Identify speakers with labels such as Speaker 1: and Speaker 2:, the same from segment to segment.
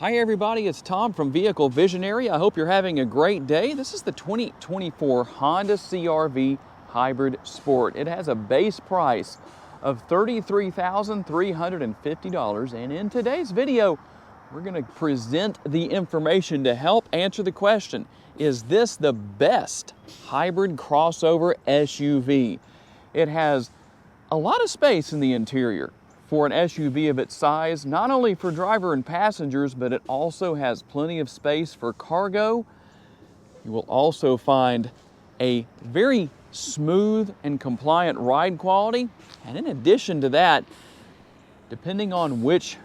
Speaker 1: Hi everybody, it's Tom from Vehicle Visionary. I hope you're having a great day. This is the 2024 Honda CR-V Hybrid Sport. It has a base price of $33,350, and in today's video, we're going to present the information to help answer the question, is this the best hybrid crossover SUV? It has a lot of space in the interior for an SUV of its size, not only for driver and passengers, but it also has plenty of space for cargo. You will also find a very smooth and compliant ride quality. And in addition to that, depending on which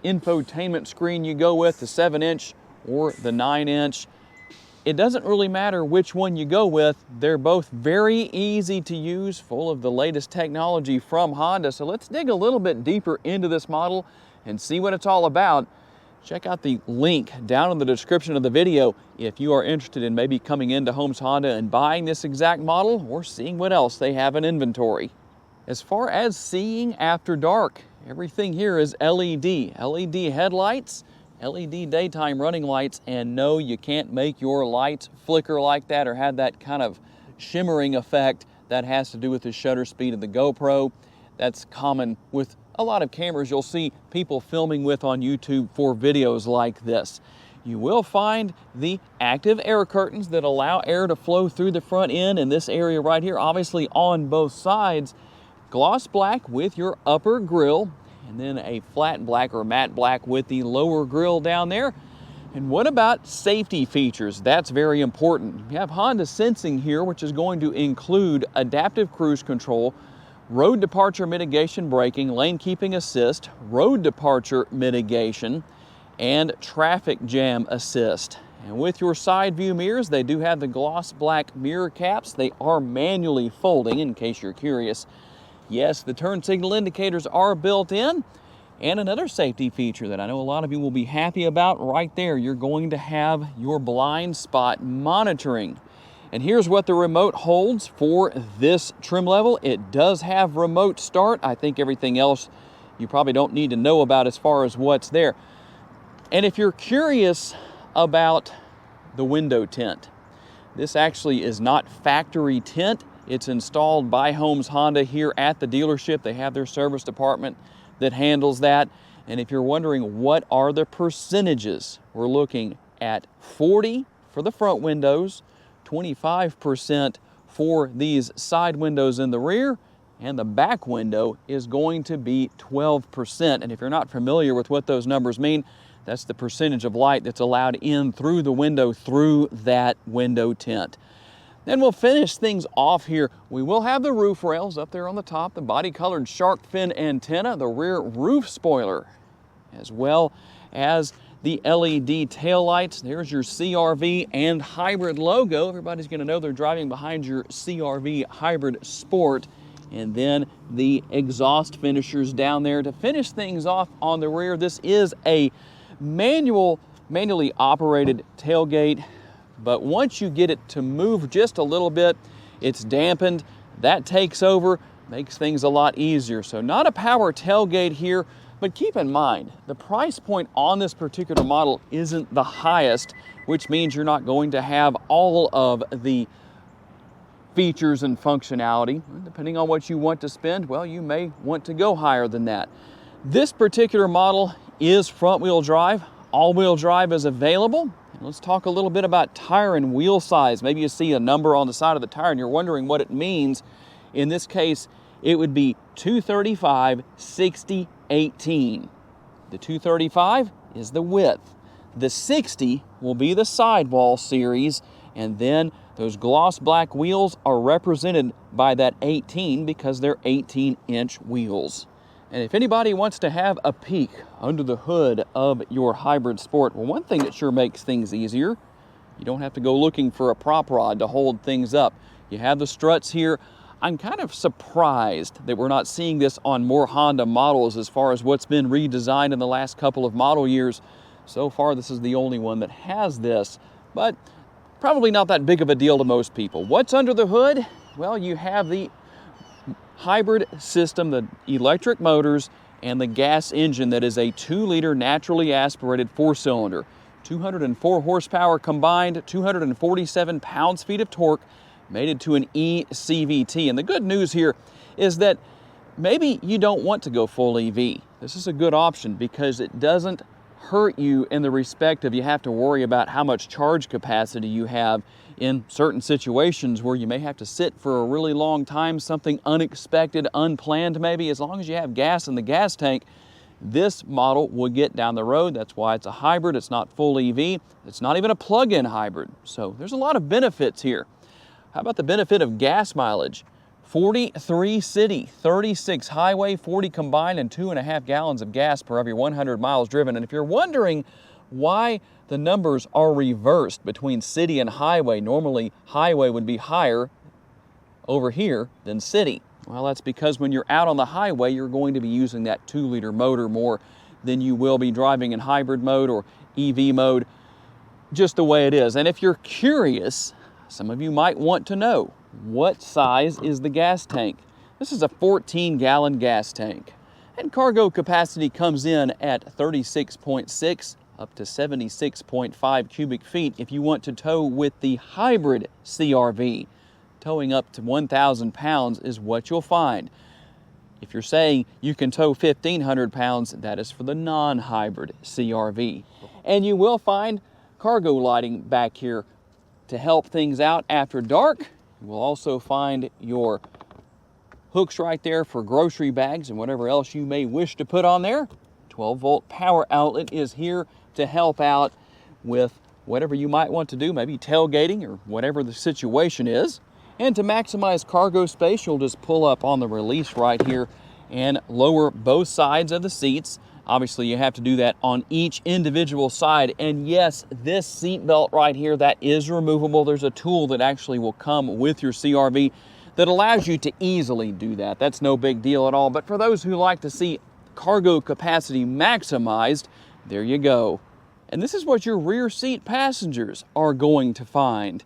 Speaker 1: infotainment screen you go with, the 7-inch or the 9-inch, it doesn't really matter which one you go with. They're both very easy to use, full of the latest technology from Honda. So let's dig a little bit deeper into this model and see what it's all about. Check out the link down in the description of the video if you are interested in maybe coming into Holmes Honda and buying this exact model or seeing what else they have in inventory. As far as seeing after dark, everything here is LED. LED headlights, LED daytime running lights, and no, you can't make your lights flicker like that or have that kind of shimmering effect. That has to do with the shutter speed of the GoPro. That's common with a lot of cameras you'll see people filming with on YouTube for videos like this. You will find the active air curtains that allow air to flow through the front end in this area right here, obviously on both sides. Gloss black with your upper grille, and then a flat black or matte black with the lower grille down there. And what about safety features? That's very important. You have Honda Sensing here, which is going to include adaptive cruise control, road departure mitigation braking, lane keeping assist, road departure mitigation, and traffic jam assist. And with your side view mirrors, they do have the gloss black mirror caps. They are manually folding, in case you're curious. Yes, the turn signal indicators are built in. And another safety feature that I know a lot of you will be happy about right there, you're going to have your blind spot monitoring. And here's what the remote holds for this trim level. It does have remote start. I think everything else you probably don't need to know about as far as what's there. And if you're curious about the window tint, this actually is not factory tint. It's installed by Holmes Honda here at the dealership. They have their service department that handles that. And if you're wondering what are the percentages, we're looking at 40 for the front windows, 25% for these side windows in the rear, and the back window is going to be 12%. And if you're not familiar with what those numbers mean, that's the percentage of light that's allowed in through the window through that window tint. Then we'll finish things off here. We will have the roof rails up there on the top, the body-colored shark fin antenna, the rear roof spoiler, as well as the LED taillights. There's your CR-V and hybrid logo. Everybody's going to know they're driving behind your CR-V Hybrid Sport. And then the exhaust finishers down there to finish things off on the rear. This is a manually operated tailgate. But once you get it to move just a little bit, it's dampened. That takes over, makes things a lot easier. So not a power tailgate here, but keep in mind, the price point on this particular model isn't the highest, which means you're not going to have all of the features and functionality. Depending on what you want to spend, well, you may want to go higher than that. This particular model is front-wheel drive. All-wheel drive is available. Let's talk a little bit about tire and wheel size. Maybe you see a number on the side of the tire and you're wondering what it means. In this case, it would be 235, 60, 18. The 235 is the width. The 60 will be the sidewall series, and then those gloss black wheels are represented by that 18 because they're 18-inch wheels. And if anybody wants to have a peek under the hood of your Hybrid Sport, well, one thing that sure makes things easier, you don't have to go looking for a prop rod to hold things up. You have the struts here. I'm kind of surprised that we're not seeing this on more Honda models as far as what's been redesigned in the last couple of model years. So far, this is the only one that has this, but probably not that big of a deal to most people. What's under the hood? Well, you have the hybrid system, the electric motors, and the gas engine that is a 2-liter naturally aspirated 4-cylinder. 204 horsepower combined, 247 pounds-feet of torque, made it to an eCVT. And the good news here is that maybe you don't want to go full EV. This is a good option because it doesn't hurt you in the respect of you have to worry about how much charge capacity you have in certain situations where you may have to sit for a really long time, something unexpected, unplanned maybe. As long as you have gas in the gas tank, this model will get down the road. That's why it's a hybrid. It's not full EV. It's not even a plug-in hybrid. So there's a lot of benefits here. How about the benefit of gas mileage? 43 city, 36 highway, 40 combined, and 2.5 gallons of gas per every 100 miles driven. And if you're wondering why the numbers are reversed between city and highway, normally highway would be higher over here than city. Well, that's because when you're out on the highway, you're going to be using that 2-liter motor more than you will be driving in hybrid mode or EV mode, just the way it is. And if you're curious, some of you might want to know, what size is the gas tank? This is a 14-gallon gas tank, and cargo capacity comes in at 36.6 up to 76.5 cubic feet if you want to tow with the hybrid CRV. Towing up to 1,000 pounds is what you'll find. If you're saying you can tow 1,500 pounds, that is for the non-hybrid CRV. And you will find cargo lighting back here to help things out after dark. You will also find your hooks right there for grocery bags and whatever else you may wish to put on there. 12-volt power outlet is here to help out with whatever you might want to do, maybe tailgating or whatever the situation is. And to maximize cargo space, you'll just pull up on the release right here and lower both sides of the seats. Obviously, you have to do that on each individual side. And yes, this seat belt right here, that is removable. There's a tool that actually will come with your CRV that allows you to easily do that. That's no big deal at all. But for those who like to see cargo capacity maximized, there you go. And this is what your rear seat passengers are going to find.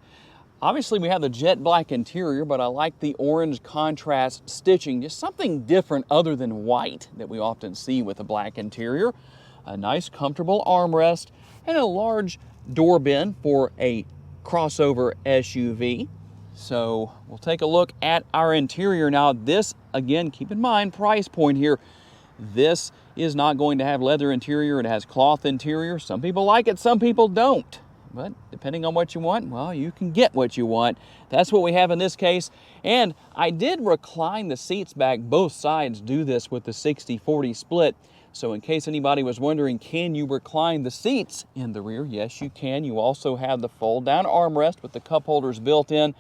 Speaker 1: Obviously, we have the jet black interior, but I like the orange contrast stitching, just something different other than white that we often see with a black interior. A nice, comfortable armrest and a large door bin for a crossover SUV. So we'll take a look at our interior now. This, again, keep in mind, price point here. This is not going to have leather interior. It has cloth interior. Some people like it, some people don't. But depending on what you want, well, you can get what you want. That's what we have in this case. And I did recline the seats back. Both sides do this with the 60-40 split. So in case anybody was wondering, can you recline the seats in the rear? Yes, you can. You also have the fold-down armrest with the cup holders built in.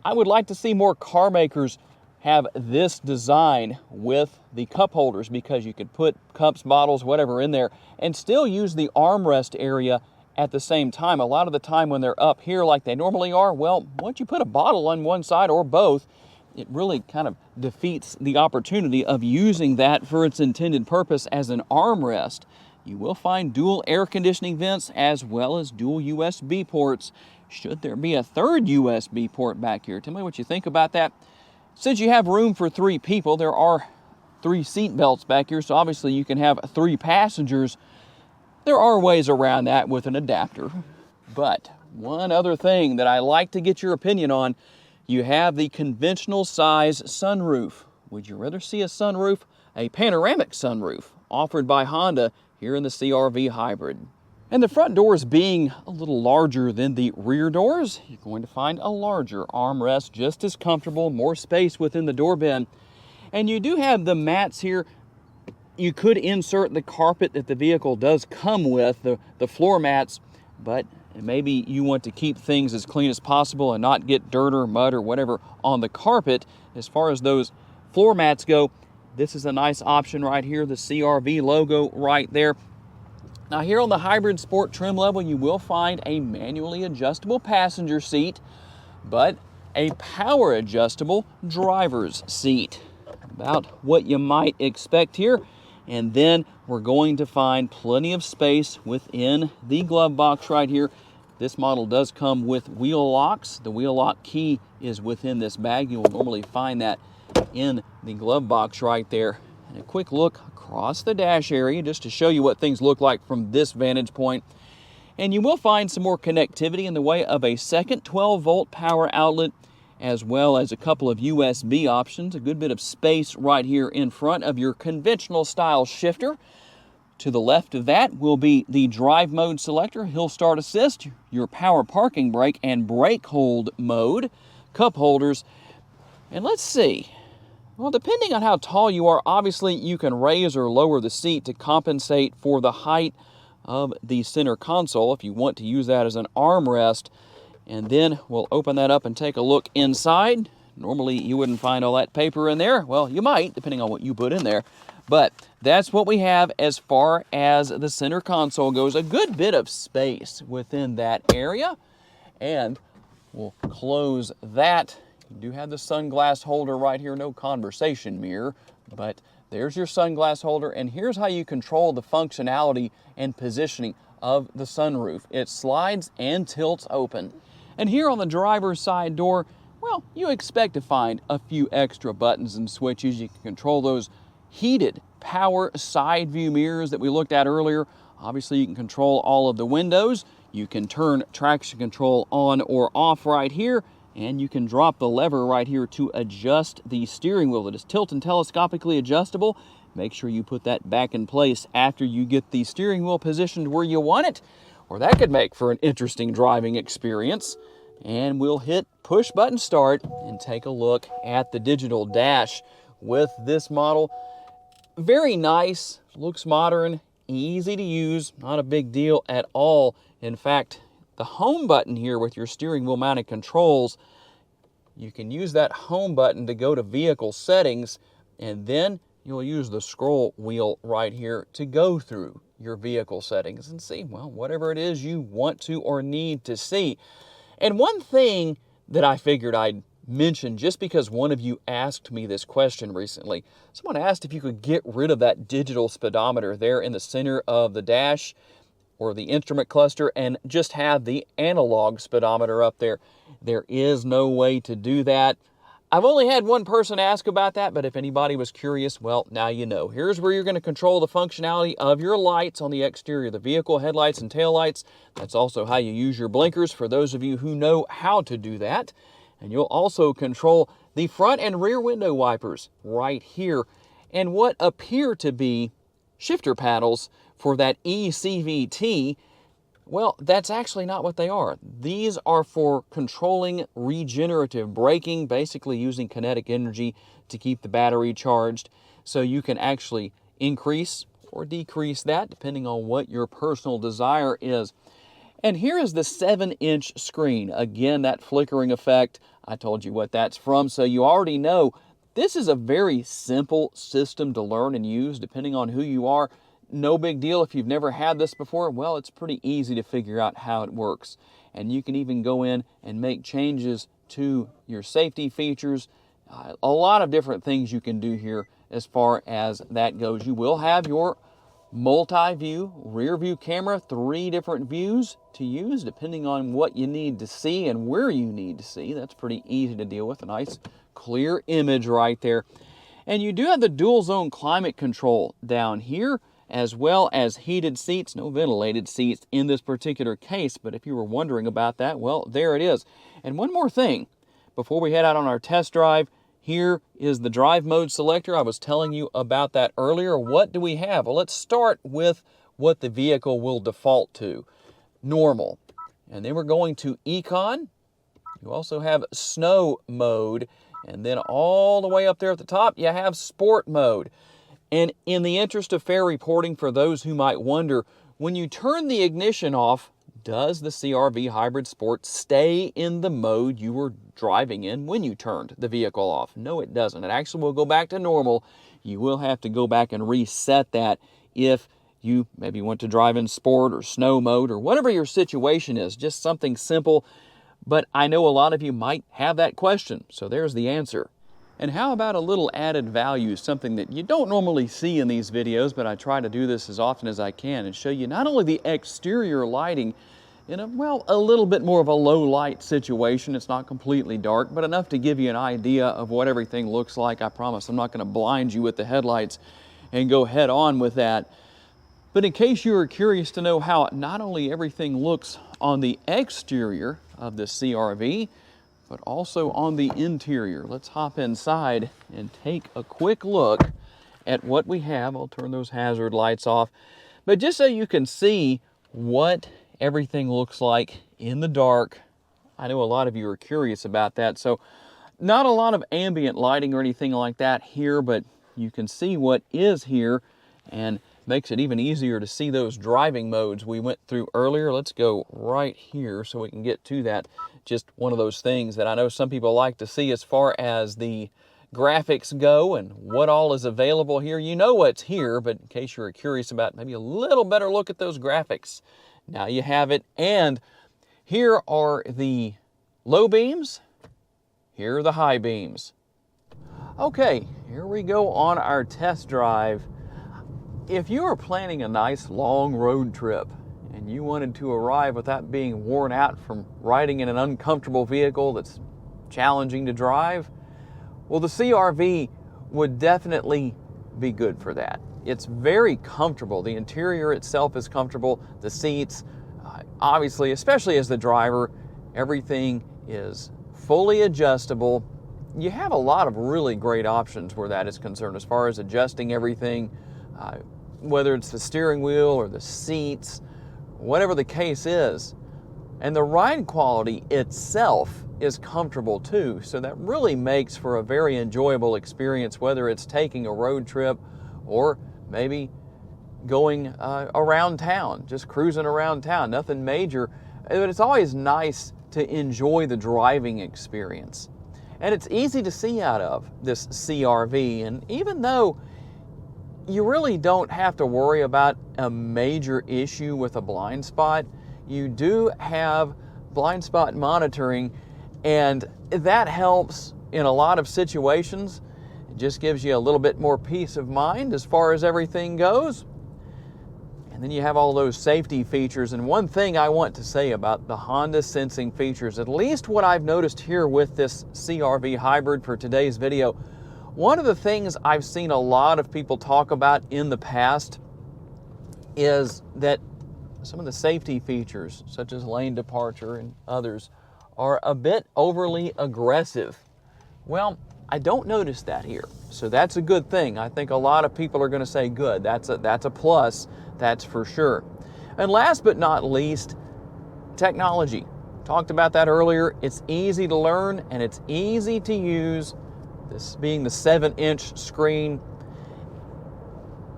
Speaker 1: I would like to see more car makers have this design with the cup holders because you could put cups, bottles, whatever in there and still use the armrest area at the same time. A lot of the time when they're up here like they normally are, well, once you put a bottle on one side or both, it really kind of defeats the opportunity of using that for its intended purpose as an armrest. You will find dual air conditioning vents as well as dual USB ports. Should there be a third USB port back here? Tell me what you think about that. Since you have room for 3 people, there are 3 seat belts back here, so obviously you can have 3 passengers. There are ways around that with an adapter. But one other thing that I like to get your opinion on, you have the conventional size sunroof. Would you rather see a sunroof? A panoramic sunroof offered by Honda here in the CR-V Hybrid. And the front doors being a little larger than the rear doors, you're going to find a larger armrest, just as comfortable, more space within the door bin. And you do have the mats here. You could insert the carpet that the vehicle does come with, the floor mats, but maybe you want to keep things as clean as possible and not get dirt or mud or whatever on the carpet. As far as those floor mats go, this is a nice option right here, the CR-V logo right there. Now here on the Hybrid Sport trim level, you will find a manually adjustable passenger seat, but a power adjustable driver's seat. About what you might expect here. And then we're going to find plenty of space within the glove box right here. This model does come with wheel locks. The wheel lock key is within this bag. You will normally find that in the glove box right there. And a quick look across the dash area just to show you what things look like from this vantage point. And you will find some more connectivity in the way of a second 12-volt power outlet, as well as a couple of USB options, a good bit of space right here in front of your conventional style shifter. To the left of that will be the drive mode selector, hill start assist, your power parking brake and brake hold mode, cup holders. And let's see, well, depending on how tall you are, obviously you can raise or lower the seat to compensate for the height of the center console if you want to use that as an armrest. And then we'll open that up and take a look inside. Normally you wouldn't find all that paper in there. Well, you might, depending on what you put in there. But that's what we have as far as the center console goes. A good bit of space within that area. And we'll close that. You do have the sunglass holder right here, no conversation mirror, but there's your sunglass holder, and here's how you control the functionality and positioning of the sunroof. It slides and tilts open. And here on the driver's side door, well, you expect to find a few extra buttons and switches. You can control those heated power side view mirrors that we looked at earlier. Obviously, you can control all of the windows. You can turn traction control on or off right here, and you can drop the lever right here to adjust the steering wheel. It is tilt and telescopically adjustable. Make sure you put that back in place after you get the steering wheel positioned where you want it, or that could make for an interesting driving experience. And we'll hit push button start and take a look at the digital dash with this model. Very nice, looks modern, easy to use, not a big deal at all. In fact, the home button here with your steering wheel mounted controls, you can use that home button to go to vehicle settings, and then you'll use the scroll wheel right here to go through your vehicle settings and see, well, whatever it is you want to or need to see. And one thing that I figured I'd mention, just because one of you asked me this question recently, someone asked if you could get rid of that digital speedometer there in the center of the dash or the instrument cluster and just have the analog speedometer up there. There is no way to do that. I've only had one person ask about that, but if anybody was curious, well, now you know. Here's where you're going to control the functionality of your lights on the exterior of the vehicle, headlights and taillights. That's also how you use your blinkers for those of you who know how to do that. And you'll also control the front and rear window wipers right here, and what appear to be shifter paddles for that eCVT. Well, that's actually not what they are. These are for controlling regenerative braking, basically using kinetic energy to keep the battery charged. So you can actually increase or decrease that depending on what your personal desire is. And here is the 7-inch screen. Again, that flickering effect, I told you what that's from, so you already know. This is a very simple system to learn and use depending on who you are. No big deal if you've never had this before. Well, it's pretty easy to figure out how it works. And you can even go in and make changes to your safety features. A lot of different things you can do here as far as that goes. You will have your multi-view rear view camera, 3 different views to use depending on what you need to see and where you need to see. That's pretty easy to deal with. A nice clear image right there. And you do have the dual zone climate control down here, as well as heated seats. No ventilated seats in this particular case, but if you were wondering about that, well, there it is. And one more thing before we head out on our test drive. Here is the drive mode selector. I was telling you about that earlier. What do we have? Well, let's start with what the vehicle will default to. Normal. And then we're going to Econ. You also have Snow mode. And then all the way up there at the top, you have Sport mode. And in the interest of fair reporting for those who might wonder, when you turn the ignition off, does the CR-V Hybrid Sport stay in the mode you were driving in when you turned the vehicle off? No, it doesn't. It actually will go back to normal. You will have to go back and reset that if you maybe want to drive in Sport or Snow mode or whatever your situation is. Just something simple. But I know a lot of you might have that question, so there's the answer. And how about a little added value, something that you don't normally see in these videos, but I try to do this as often as I can and show you not only the exterior lighting in a little bit more of a low light situation. It's not completely dark, but enough to give you an idea of what everything looks like. I promise I'm not going to blind you with the headlights and go head on with that. But in case you were curious to know how not only everything looks on the exterior of the CR-V, but also on the interior, let's hop inside and take a quick look at what we have. I'll turn those hazard lights off. But just so you can see what everything looks like in the dark, I know a lot of you are curious about that. So not a lot of ambient lighting or anything like that here, but you can see what is here, and makes it even easier to see those driving modes we went through earlier. Let's go right here so we can get to that. Just one of those things that I know some people like to see as far as the graphics go and what all is available here. You know what's here, but in case you're curious about maybe a little better look at those graphics, now you have it. And here are the low beams, here are the high beams. Okay, here we go on our test drive. If you are planning a nice long road trip and you wanted to arrive without being worn out from riding in an uncomfortable vehicle that's challenging to drive, well, the CR-V would definitely be good for that. It's very comfortable. The interior itself is comfortable. The seats, obviously, especially as the driver, everything is fully adjustable. You have a lot of really great options where that is concerned as far as adjusting everything, whether it's the steering wheel or the seats, whatever the case is. And the ride quality itself is comfortable too, so that really makes for a very enjoyable experience, whether it's taking a road trip or maybe going around town, just cruising around town, nothing major. But it's always nice to enjoy the driving experience. And it's easy to see out of this CR-V, and even though you really don't have to worry about a major issue with a blind spot, you do have blind spot monitoring, and that helps in a lot of situations. It just gives you a little bit more peace of mind as far as everything goes. And then you have all those safety features. And one thing I want to say about the Honda sensing features, at least what I've noticed here with this CR-V hybrid for today's video, one of the things I've seen a lot of people talk about in the past is that some of the safety features, such as lane departure and others, are a bit overly aggressive. Well, I don't notice that here, so that's a good thing. I think a lot of people are going to say good. That's a plus, that's for sure. And last but not least, technology. Talked about that earlier. It's easy to learn and it's easy to use. This being the 7-inch screen,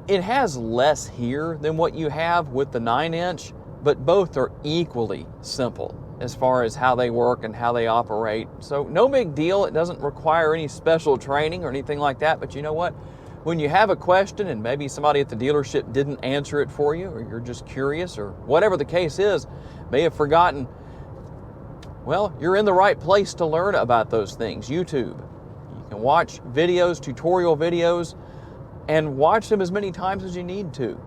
Speaker 1: it has less here than what you have with the 9-inch, but both are equally simple as far as how they work and how they operate. So no big deal. It doesn't require any special training or anything like that. But you know what? When you have a question and maybe somebody at the dealership didn't answer it for you, or you're just curious, or whatever the case is, may have forgotten, well, you're in the right place to learn about those things. YouTube. You can watch videos, tutorial videos, and watch them as many times as you need to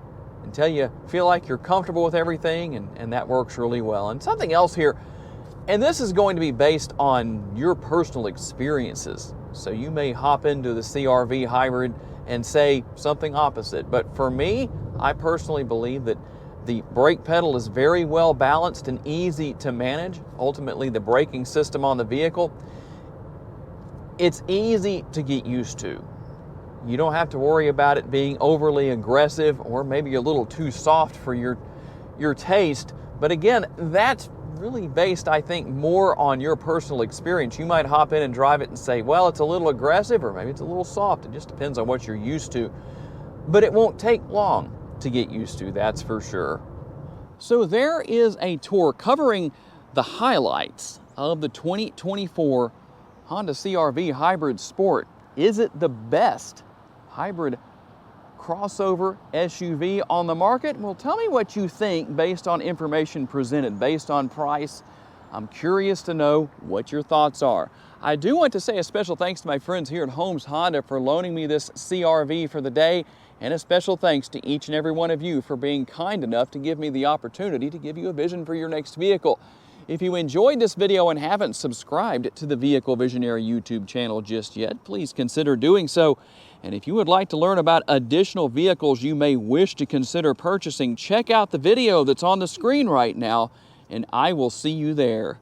Speaker 1: until you feel like you're comfortable with everything, and that works really well. And something else here, and this is going to be based on your personal experiences. So you may hop into the CR-V hybrid and say something opposite. But for me, I personally believe that the brake pedal is very well balanced and easy to manage. Ultimately, the braking system on the vehicle, it's easy to get used to. You don't have to worry about it being overly aggressive or maybe a little too soft for your taste. But again, that's really based, I think, more on your personal experience. You might hop in and drive it and say, well, it's a little aggressive or maybe it's a little soft. It just depends on what you're used to. But it won't take long to get used to, that's for sure. So there is a tour covering the highlights of the 2024 Honda CR-V Hybrid Sport. Is it the best hybrid crossover SUV on the market? Well, tell me what you think based on information presented, based on price. I'm curious to know what your thoughts are. I do want to say a special thanks to my friends here at Holmes Honda for loaning me this CR-V for the day, and a special thanks to each and every one of you for being kind enough to give me the opportunity to give you a vision for your next vehicle. If you enjoyed this video and haven't subscribed to the Vehicle Visionary YouTube channel just yet, please consider doing so. And if you would like to learn about additional vehicles you may wish to consider purchasing, check out the video that's on the screen right now, and I will see you there.